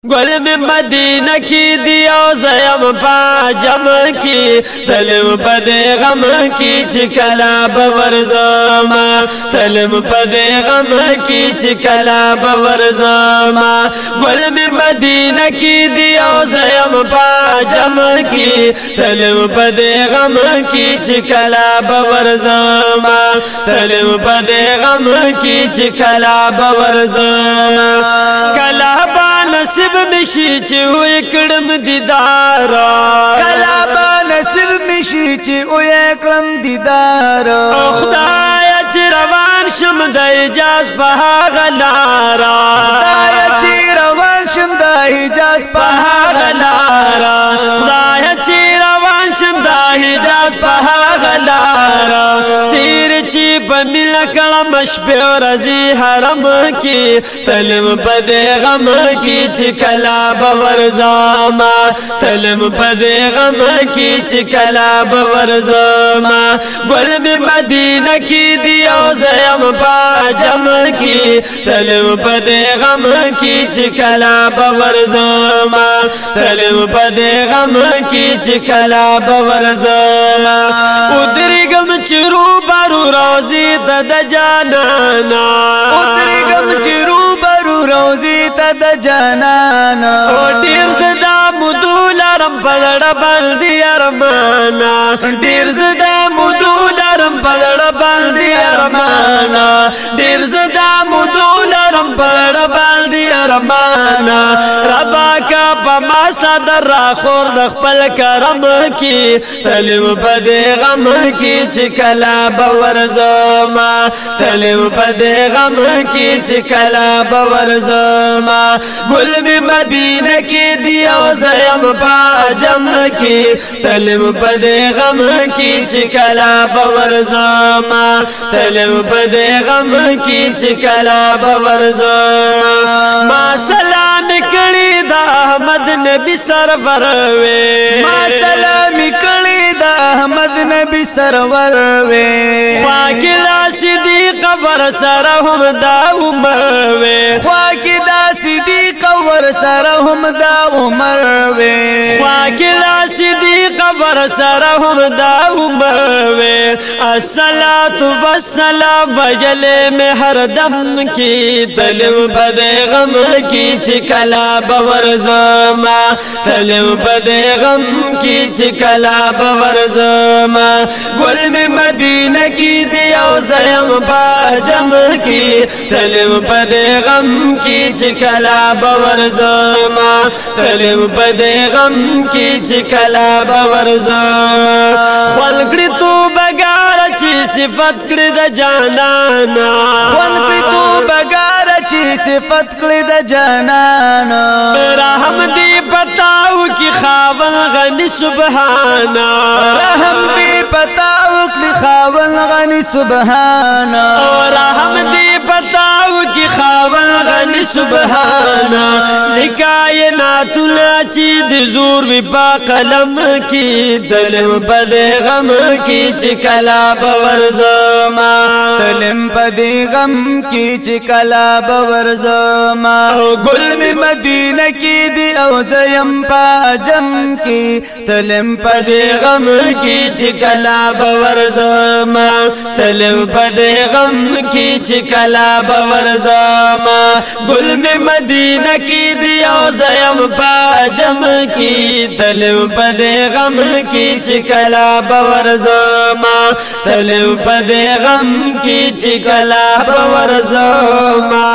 گل میں مدینہ کی دیو زیم پا جم کی تلم پدے غم کی چکلا بورزما تلم پدے غم کی چکلا بورزما گل میں مدینہ کی دیو زیم پا جم کی تلم پدے غم کی چکلا بورزما تلم پدے غم کی چکلا بورزما کلا نصیب مشی چی ہوئی کڑم دیدارا کلا با نصیب مشی چی ہوئی کڑم دیدارا خدایا چی روان شم دا اجاز پہا غلارا خدایا چی روان شم دا اجاز پہا غلارا خدایا چی روان شم دا اجاز پہا غلارا تیر چی پمیل کلم شپی و رزی حرم کی تلم پدے غم کی چکلا بورزما تلم پدے غم کی چکلا بورزما گل میں مدینہ کی دیو زیم پا جم کی تلم پدے غم کی چکلا بورزما تلم پدے غم کی چکلا بورزما ادری گم چرو بارو روزی تد جانانا ادری گم چرو بارو روزی تد جانانا ډیر زدا مدولرم پدړ باندې ارمانا ډیر زدا مدولرم پدړ باندې ارمانا ډیر زدا مدولرم پدړ باندې ارمانا ربا کا پما صدر را خور د خپل کرم کی تلم پدې غم کی چکلا بورزما تلم پدې غم کی چکلا بورزما گل میں مدینہ کی دیو زیم پا جم کی تلم پدے غم کی چکلا بورزما تلم پدے غم کی چکلا بورزما ما سلام کڑی دا احمد نبی سرور وے ما سلام کڑی دا احمد نبی سرور وے خواکلا صدیق ور سرهم دا عمر وے خواکلا صدیق ور سرهم دا عمر وے خواکلا صدیق ور سرهم دا عمر وے الصلاة والسلام بجلے میں ہر دم کی تلم پدے غم کی چکلا بورزما تلم پدے غم کی چکلا بورزما گل میں مدینہ کی دیو زیم پا جم کی تلم پدے غم کی چکلا بورزما تلم پدے غم کی چکلا بورزما خلقڑی تو بگار چی صفت کڑی دا جانانا خلقڑی تو بگار چی صفت کڑی دا جانانا رحم دی پتاو کی خاون غنی سبحانا رحم دی پتاو کی خاون غنی سبحانا رحم دی پتاو کی خاون غنی سبحانا لکائنات لاچی دی زور وی پا قلم کی تلم پدے غم کی چکلا بورزما تلم پدے غم کی چکلا بورزما گل میں مدینہ کی دی او زیم پا جم کی تلم پدے غم کی چکلا بورزما تلم پدے غم کی چکلا بورزما گل میں مدینہ کی دی او زیم پا جم کی تلم پدے غم کی چکلا بورزما تلم پدے غم کی چکلا بورزما